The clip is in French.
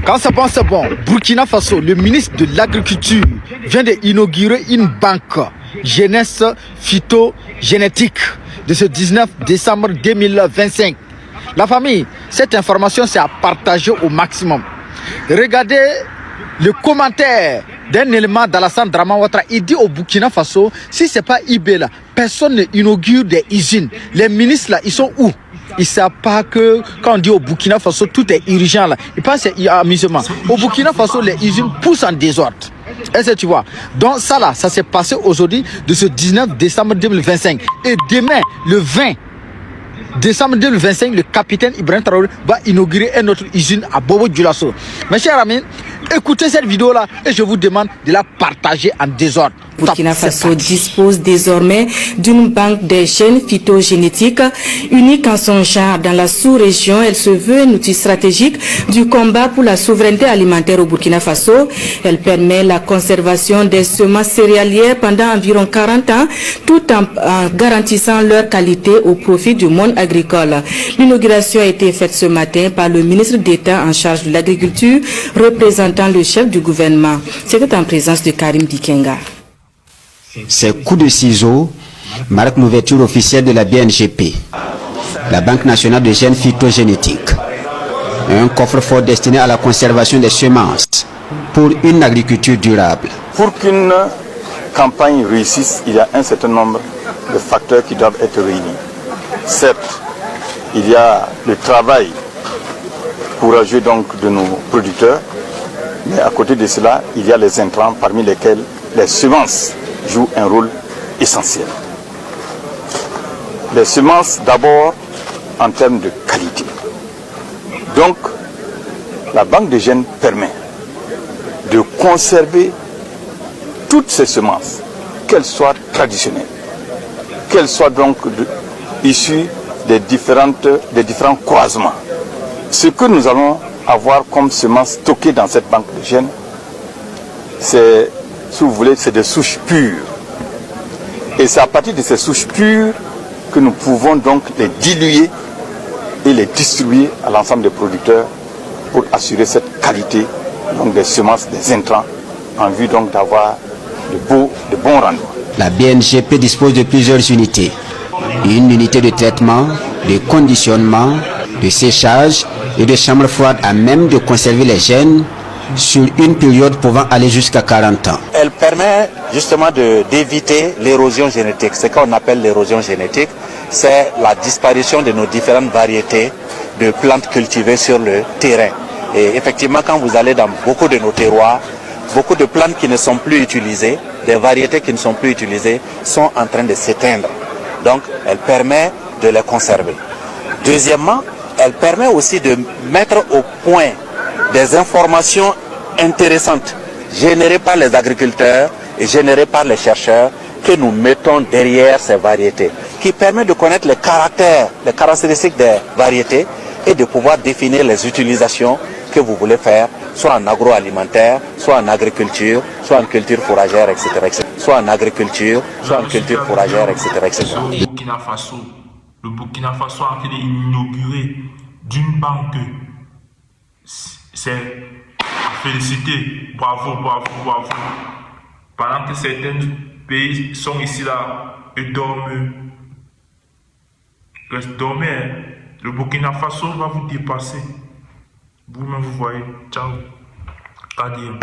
Quand c'est bon, c'est bon. Burkina Faso, le ministre de l'Agriculture vient d'inaugurer une banque jeunesse phytogénétique de ce 19 décembre 2025. La famille, cette information, c'est à partager au maximum. Regardez le commentaire d'un élément d'Alassane Draman Ouattara. Il dit au Burkina Faso, si ce n'est pas IB là, personne n'inaugure des usines. Les ministres là, ils sont où? Ils ne savent pas que quand on dit au Burkina Faso, tout est urgent là. Ils pensent que c'est amusement. Au Burkina Faso, les usines poussent en désordre. Est-ce que tu vois? Donc ça là, ça s'est passé aujourd'hui de ce 19 décembre 2025. Et demain, le 20 décembre 2025, le capitaine Ibrahim Traoré va inaugurer une autre usine à Bobo Dioulasso. Mes chers amis, écoutez cette vidéo là et je vous demande de la partager en désordre. Burkina Faso dispose désormais d'une banque des gènes phytogénétiques unique en son genre dans la sous-région. Elle se veut un outil stratégique du combat pour la souveraineté alimentaire au Burkina Faso. Elle permet la conservation des semences céréalières pendant environ 40 ans tout en garantissant leur qualité au profit du monde agricole. L'inauguration a été faite ce matin par le ministre d'État en charge de l'agriculture représentant le chef du gouvernement. C'était en présence de Karim Dikenga. Ces coups de ciseaux marquent l'ouverture officielle de la BNGP, la Banque nationale de gènes phytogénétiques, un coffre-fort destiné à la conservation des semences pour une agriculture durable. Pour qu'une campagne réussisse, il y a un certain nombre de facteurs qui doivent être réunis. Certes, il y a le travail courageux donc de nos producteurs, mais à côté de cela, il y a les intrants parmi lesquels les semences jouent un rôle essentiel. Les semences d'abord en termes de qualité. Donc, la banque de gènes permet de conserver toutes ces semences, qu'elles soient traditionnelles, qu'elles soient donc issues des différents croisements. Ce que nous allons avoir comme semences stockées dans cette banque de gènes, c'est, si vous voulez, c'est des souches pures. Et c'est à partir de ces souches pures que nous pouvons donc les diluer et les distribuer à l'ensemble des producteurs pour assurer cette qualité donc des semences, des intrants, en vue donc d'avoir de bons rendements. La BNGP dispose de plusieurs unités. Une unité de traitement, de conditionnement, de séchage et de chambre froide à même de conserver les gènes sur une période pouvant aller jusqu'à 40 ans. Elle permet justement d'éviter l'érosion génétique. Ce qu'on appelle l'érosion génétique, c'est la disparition de nos différentes variétés de plantes cultivées sur le terrain. Et effectivement, quand vous allez dans beaucoup de nos terroirs, beaucoup de plantes qui ne sont plus utilisées, des variétés qui ne sont plus utilisées, sont en train de s'éteindre. Donc, elle permet de les conserver. Deuxièmement, elle permet aussi de mettre au point des informations intéressantes générées par les agriculteurs et générées par les chercheurs que nous mettons derrière ces variétés, qui permet de connaître les caractéristiques des variétés et de pouvoir définir les utilisations que vous voulez faire, soit en agroalimentaire, soit en agriculture, soit en culture fourragère, etc., etc. Soit en agriculture, soit en culture fourragère, etc., etc. Le Burkina Faso a été inauguré d'une banque. C'est à féliciter. Bravo, bravo, bravo. Pendant que certains pays sont ici là et dorment. Dormez. Le Burkina Faso va vous dépasser. Vous-même vous voyez. Ciao. Kadir.